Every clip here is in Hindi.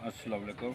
अस्सलाम वालेकुम।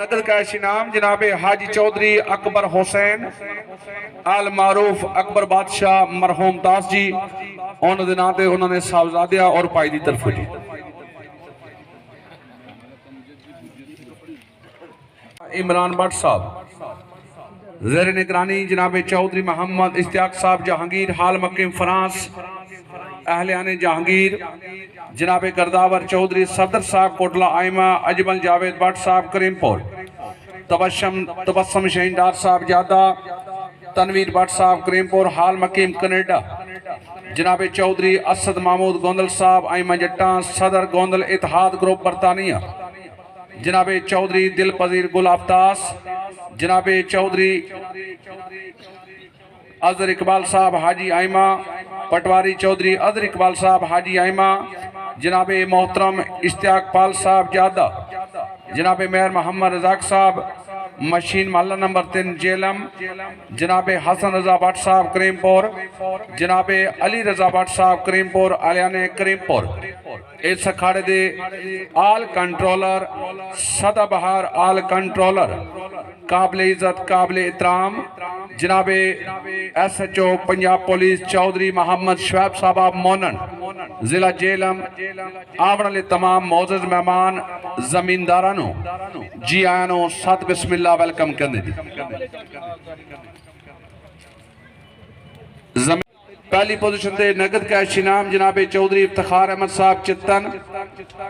नकद कैश इनाम जनाब हाजी चौधरी अकबर हुसैन आल मारूफ अकबर बादशाह मरहूम दास जी उन्होंने नाम ते उन्होंने साहबजादिया और भाई की तरफ जी इमरान भट्ट साहब ज़ेर निगरानी जनाब चौधरी मोहम्मद इश्तियाक साहब जहांगीर हाल मकीम फ्रांस अहलियाने जहांगीर जनाब गर्दावर चौधरी सदर साहब कोटला आयमा अजमल जावेद भट्ट साहब करीमपुर तबस्सम शहीन डार साहब जादा तनवीर भट्ट साहब करीमपुर हाल मकीम कनेडा जनाब चौधरी असद महमूद गोंदल साहब आयमा जट्टा सदर गोंदल इतिहाद ग्रुप बरतानिया जनाब चौधरी दिल पजीर गुल आफ्तास जनाब चौधरी अजहर इकबाल साहब हाजी आयमा पटवारी चौधरी अजहर इकबाल साहब हाजी आयमा जनाब मोहतरम इश्तियाक पाल साहब जादा जनाब मेहर मोहम्मद रजाक साहब मशीन महल्ला नंबर 3 जहलम जनाब हसन रजा भट्ट साहब करीमपुर जनाब अली रजा भट्ट साहब करीमपुर आलियाने करीमपुर इस अखाड़े दे आल कंट्रोलर सदाबहार आल कंट्रोलर काबिल इज्जत काबिल इतराम जनाब SHO पंजाब पुलिस चौधरी मोहम्मद शुएब साहब मोनन जिला जहलम आवन वाले तमाम मोअज़्ज़ज़ मेहमान जमींदारानों जी आयानों सत बिस्मिल्लाह वेलकम करने दी पहली पोजीशन ते नगद कैश इनाम जनाब चौधरी इफ्तिखार अहमद साहब चित्तन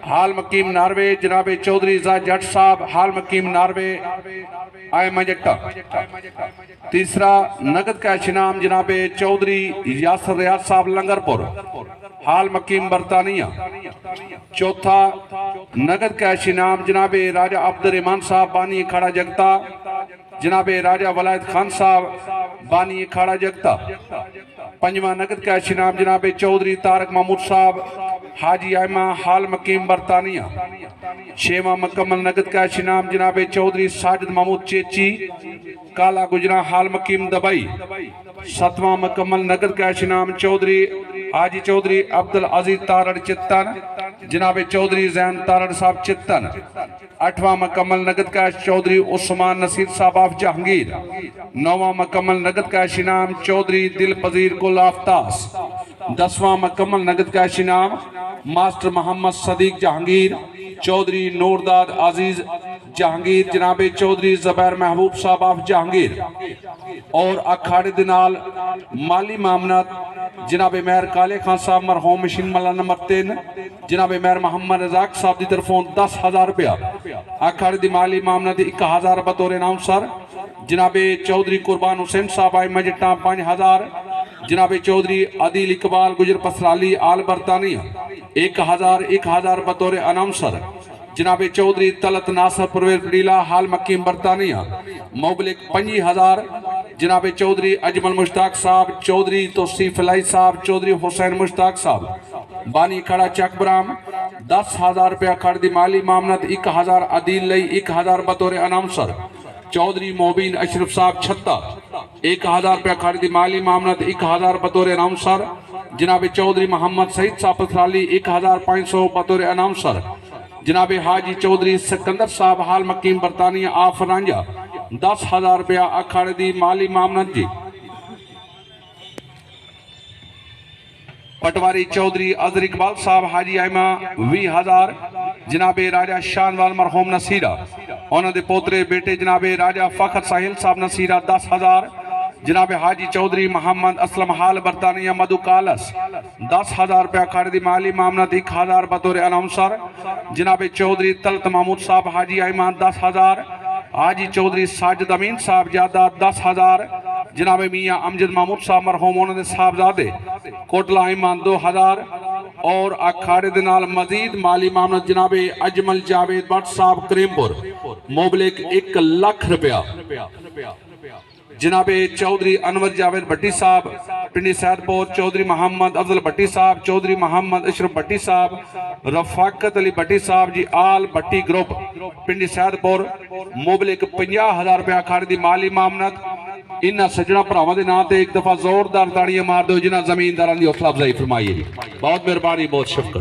हाल मकीम नार्वे जनाब चौधरी जट साहब हाल मकीम नार्वे आयमा जट्टा तीसरा नगद कैश इनाम जनाब चौधरी यासर रियाज साहब लंगरपुर हाल मकीम बरतानिया चौथा नगद कैश इनाम जनाब राजा अब्दुल रहमान साहब बानी अखाड़ा जगता जनाब राजा वलायत खान साहब बानी अखाड़ा जगता पंजवा नगद कैश इनाम जनाब चौधरी तारक महमूद साहब हाजी आयमा हाल मकीम बरतानिया छेवां मुकम्मल नगद कैश इनाम जनाब चौधरी साजिद महमूद चेची काला गुजरा हाल मकीम दबई सतवां मुकम्मल नगद कैश इनाम चौधरी हाजी चौधरी अब्दुल अजीज तारड़ चित्तन जनाब चौधरी जैन तारड़ साहब चित्तन आठवां मुकम्मल नगद कैश चौधरी उस्मान नसीर साहब ऑफ जहांगीर नौवां मुकम्मल नगद कैश इनाम चौधरी दिल पजीर गुल आफ्तास दसवां मुकम्मल नगद कैश इनाम मास्टर मोहम्मद सदीक जहांगीर चौधरी नूरदाद अजीज जहांगीर जनाब चौधरी ज़ुबैर महबूब साहब ऑफ जहांगीर और अखाड़े दे नाल माली मामनत जनाब मेहर काले खान साहब मरहूम मशीन महल्ला नंबर 3 जनाब मेहर मोहम्मद रजाक साहब की तरफों 10,000 रुपया अखाड़े दी माली मामनत 1,000 बतौर अनाउंसर जनाब चौधरी कुर्बान हुसैन साहब आई मजटा 5,000 जनाब चौधरी आदिल इकबाल गुजर पसराली आल बरतानिया 1,000 बतौर अनाउंसर जनाब चौधरी तलत नासर परवेज पड़ीला हाल मकीम बरतानिया मोबलिक 50,000 जनाब चौधरी अजमल मुश्ताक साहब चौधरी तौसीफ फलाई साहब चौधरी हुसैन मुश्ताक साहब बानी खड़ा चकबराम 10,000 रुपया खड़ दी माली मामनत 1,000 अदील लई 1,000 बतौर अनाउंसर चौधरी मोबिन अशरफ साहब छत्ता 1,000 रुपया खड़ दी माली मामनत 1,000 बतौर अनाउंसर जनाब चौधरी मोहम्मद सईद साहब पथराली 1,500 बतौर अनाउंसर जनाब हाजी चौधरी सिकंदर साहब हाल मकीम बरतानिया आफ रांझा 10,000 रुपया अखाड़े दी माली मामनत जी पटवारी चौधरी अजहर इकबाल साहब हाजी आयमा 20,000 जनाब राजा शानवाल मरहूम नसीरा उन्होंने पोतरे बेटे जनाब राजा फखर साहिल साहब नसीरा 10,000 जनाब हाजी चौधरी मोहम्मद असलम हाल बरतानिया मधु कालस 10,000 रुपया खड़ दी माली मामनत 1,000 बतौर अनाउंसर जनाब चौधरी तलत महमूद साहब हाजी आयमान 10,000 हाजी चौधरी साजिद अमीन साहब जादा 10,000 जनाब मियाँ अमजद महमूद साहब मरहूम उन्होंने साहबजादे कोटला आयमान 2,000 और अखाड़े दे नाल मजीद माली मामनत जनाब अजमल जावेद भट्ट साहब करीमपुर मोबलिक 1,00,000 रुपया जनाब चौधरी अनवर जावेद भट्टी साहब पिंडी सैदपुर चौधरी मोहम्मद अफजल भट्टी साहब चौधरी मोहम्मद अशरफ भट्टी साहब रफाकत अली भट्टी साहब जी आल भट्टी ग्रुप पिंडी सैदपुर मुबलिक 50,000 रुपया खड़ दी माली मामनत इन्होंने सज्जना भरावां दे नाम ते एक दफा जोरदार ताड़ियां मार दो जिन्होंने जमींदारां दी हौसला अफजाई फरमाई है। बहुत मेहरबानी बहुत शुक्र।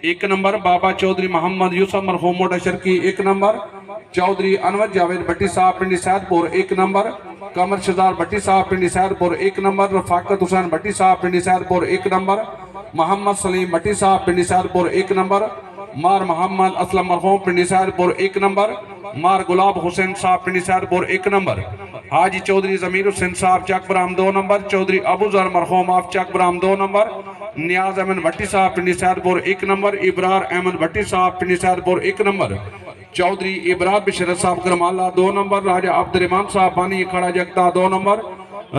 1 नंबर बाबा चौधरी मोहम्मद यूसुफ मरहूम मोटा शर्की 1 नंबर चौधरी अनवर जावेद भट्टी साहब पिंडी सैदपुर 1 नंबर कमर शहजाद भट्टी साहब पिंडी सैदपुर 1 नंबर रफाकत हुसैन भट्टी साहब पिंडी सैदपुर 1 नंबर मोहम्मद सलीम भट्टी साहब पिंडी सैदपुर 1 नंबर मार मोहम्मद असलम मरहूम पिंडी सैदपुर 1 नंबर मार गुलाब हुसैन साहब पिंडी सैदपुर 1 नंबर हाजी चौधरी जमीर हुसैन साहब चकबराम 2 नंबर चौधरी अबू जर मरहूम ऑफ चकबराम 2 नंबर नियाज अहमद भट्टी साहब पिंडी सैदपुर 1 नंबर इब्रार अहमद भट्टी साहब पिंडी सैदपुर 1 नंबर चौधरी इब्रार बिशरत साहब करमाला 2 नंबर राजा अब्दुर्रहमान साहब बानी अखाड़ा जगता 2 नंबर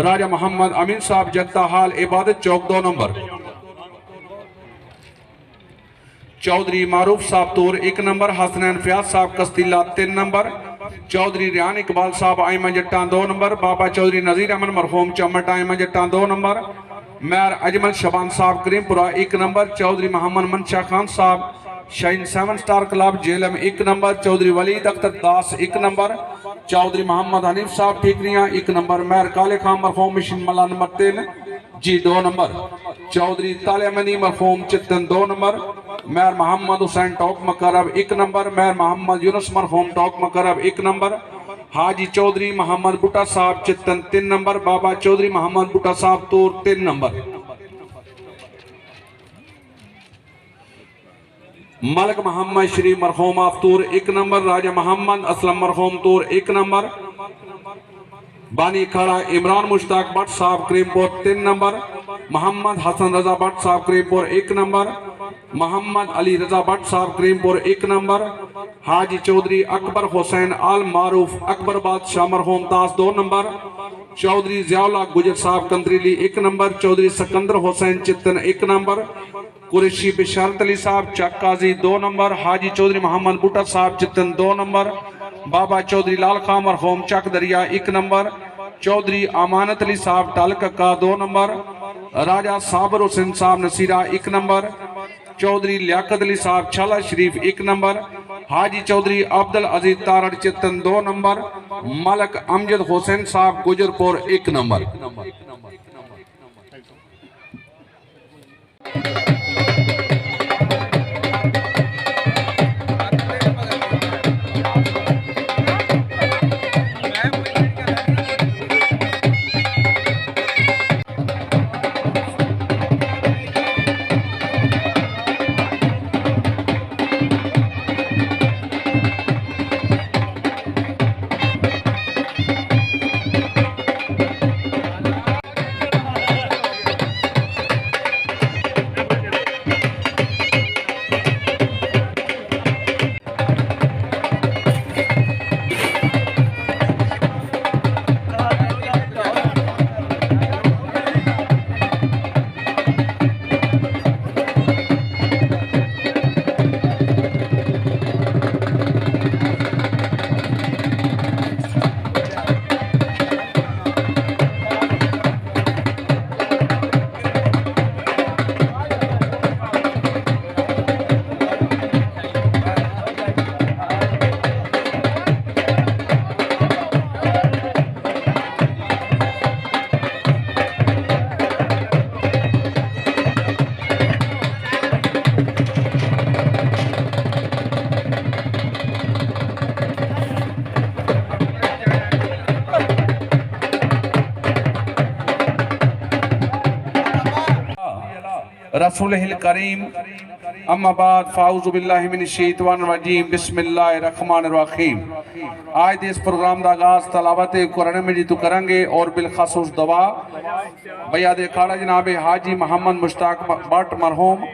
राजा मोहम्मद अमीन साहब जगता हाल इबादत चौक 2 नंबर चौधरी मारूफ साहब तूर 1 नंबर हसनैन फयाज साहब कस्तीला 3 नंबर चौधरी रियान इकबाल साहब आईमा जट्टा 2 नंबर बाबा चौधरी नजीर अहमद मरहूम चमट आईमा जट्टा 2 नंबर मैर अजमल शबान साहब करीमपुरा 1 नंबर चौधरी मोहम्मद मनशा खान साहब shine 7 star club Jhelum 1 number Chaudhry Waleed Akhtar Das 1 number Chaudhry Mohammad Hanif साहब ठीकरियां 1 नंबर मैर काले खान मरहूम मिशन मला नंबर 3 जी 2 नंबर चौधरी तालियामनी मरहूम चित्तन 2 नंबर मैर मोहम्मद हुसैन टॉक मकरब 1 नंबर मैर मोहम्मद यूनुस मरहूम टॉक मकरब 1 नंबर हाजी चौधरी मोहम्मद बुट्टा साहब चित्तन 3 नंबर बाबा चौधरी मोहम्मद बुट्टा साहब तूर 3 नंबर मलक मोहम्मद शरीफ मरहूम आफतूर 1 नंबर राजा मोहम्मद असलम मरहूम तूर 1 नंबर बानी अखाड़ा इमरान मुश्ताक भट्ट साहब करीमपुर 3 नंबर मोहम्मद हसन रजा भट्ट साहब करीमपुर 1 नंबर मोहम्मद अली रजा भट्ट साहब करीमपुर 1 नंबर हाजी चौधरी अकबर हुसैन आल मारूफ अकबर बादशाह मरहूम दास 2 नंबर चौधरी जियाउल्लाह गुजर साहब कंदरीली 1 नंबर चौधरी सिकंदर हुसैन चित्तन 1 नंबर कुरैशी बिशारत अली साहब चक काजी 2 नंबर हाजी चौधरी मोहम्मद बुट्टा साहब चित्तन 2 नंबर बाबा चौधरी लाल खां मरहूम चक दरिया 1 नंबर चौधरी अमानत अली साहब टाल कक्का 2 नंबर राजा साबर हुसैन साहब नसीरा 1 नंबर चौधरी लियाकत अली साहब छाला शरीफ 1 नंबर हाजी चौधरी अब्दुल अजीज तारड़ चित्तन 2 नंबर मलक अमजद हुसैन साहब गुजरपुर 1 नंबर रसूलहिल करीम अम्मा बाद फाउज़ु बिल्लाहि मिनश शैतानिर रजीम बिस्मिल्लाहिर रहमानिर रहीम। आज इस प्रोग्राम का आगाज तलावत कुरान मजीद करेंगे और बिलखसूस दवा बैयाद अखाड़ा जनाब हाजी मोहम्मद मुश्ताक भट्ट मरहूम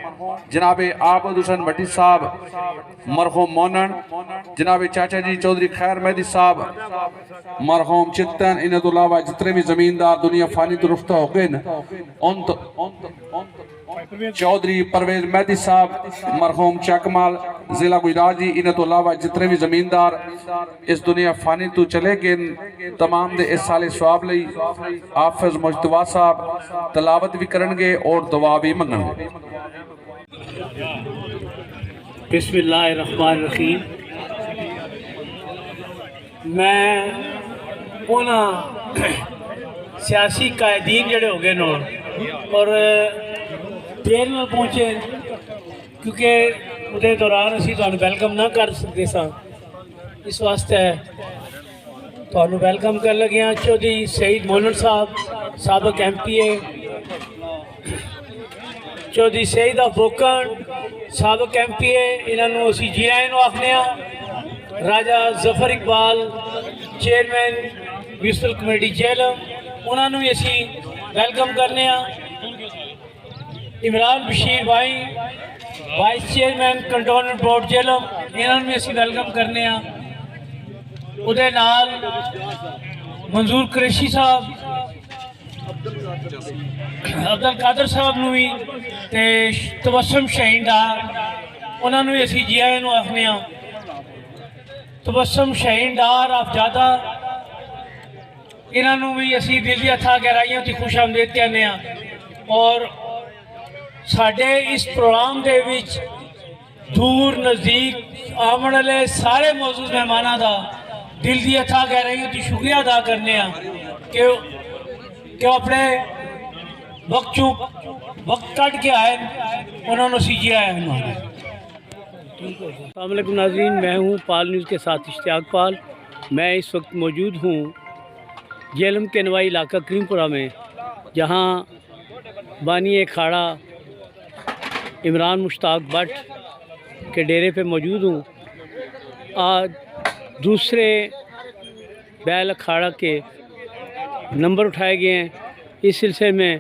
जनाब आबद हुसैन भट्टी साहब मरहूम मोनन जनाब चाचा जी चौधरी खैर मेहदी साहब मरहूम चित्तन इन तो अलावा जितने भी जमींदार दुनिया फानी तो रुफ्ता हो गए उन चौधरी परवेज मेहदी साहब मरहूम चकमाल जिला गुजरात जी इन तो अलावा जितने भी जमींदार इस दुनिया फानी तो चले गए तमाम दे इस साले सवाब लई हाफिज मुश्तवा साहब तलावत भी करेंगे और दुआ भी मंगणगे। बिस्मिल्लाहिर्रहमानिर्रहीम। मैं उन्होंने सियासी कायदीन जड़े हो गए और देर में पहुँचे क्योंकि उहदे दौरान असीं तुहानूं वैलकम ना कर सकते सां, इस वास्ते तुहानूं वैलकम कर लगे हैं। चौधरी सईद मोहन साहब साबक MPA, चौधरी सईद बोकन साबक MPA, इन्हों असीं जी आए नूं आखने आ। Raja Zafar Iqbal chairman municipal committee Jhelum, उन्होंने भी असीं वैलकम करने आ। इमरान बशीर भाई vice chairman cantonment board Jhelum, इन्होंने भी असीं वैलकम करने आ। उहदे नाल मंजूर कुरैशी साहब, अब्दुल कादर साहब नूं भी ते तबस्सुम शाहीन डार, उन्होंने भी असीं जी आए नूं आखने आ। तबस्सुम शाहीन डार अफजादा, इन्हों भी असी दिल दी हत्थां गहराइयों की खुश आमदीद कहने आ। और साडे इस प्रोग्राम दे विच दूर नज़दीक आमण वाले सारे मौजूद मेहमानों का दिल दी हत्थां गहराइयों की शुक्रिया अदा करने आ कि अपने वक्त कट के आए, उन्होंने असी जी आए हैं। अस्सलाम वालेकुम नाज़रीन, मैं हूँ पाल न्यूज़ के साथ इश्तियाक पाल। मैं इस वक्त मौजूद हूँ जहलम के नवाई इलाका करीमपुरा में, जहाँ बानी अखाड़ा इमरान मुश्ताक भट्ट के डेरे पे मौजूद हूँ। आज दूसरे बैल अखाड़ा के नंबर उठाए गए हैं। इस सिलसिले में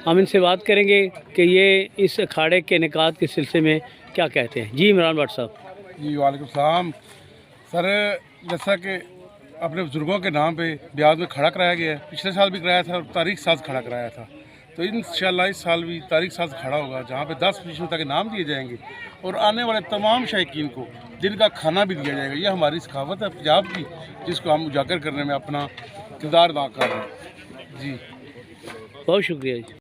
हम इनसे बात करेंगे कि ये इस अखाड़े के निकात के सिलसिले में क्या कहते हैं। जी इमरान भट्ट साहब। जी वालेकुम सलाम सर। जैसा कि अपने बुज़ुर्गों के नाम पे ब्याद में खड़ा कराया गया है, पिछले साल भी कराया था और तारीख साज खड़ा कराया था, तो इंशाअल्लाह इस साल भी तारीख साज खड़ा होगा, जहाँ पे 10 फीसद तक इनाम दिए जाएंगे और आने वाले तमाम शायकीन को दिन का खाना भी दिया जाएगा। ये हमारी सखावत है पंजाब की, जिसको हम उजागर करने में अपना किरदार अदा कर रहे हैं। जी बहुत शुक्रिया जी।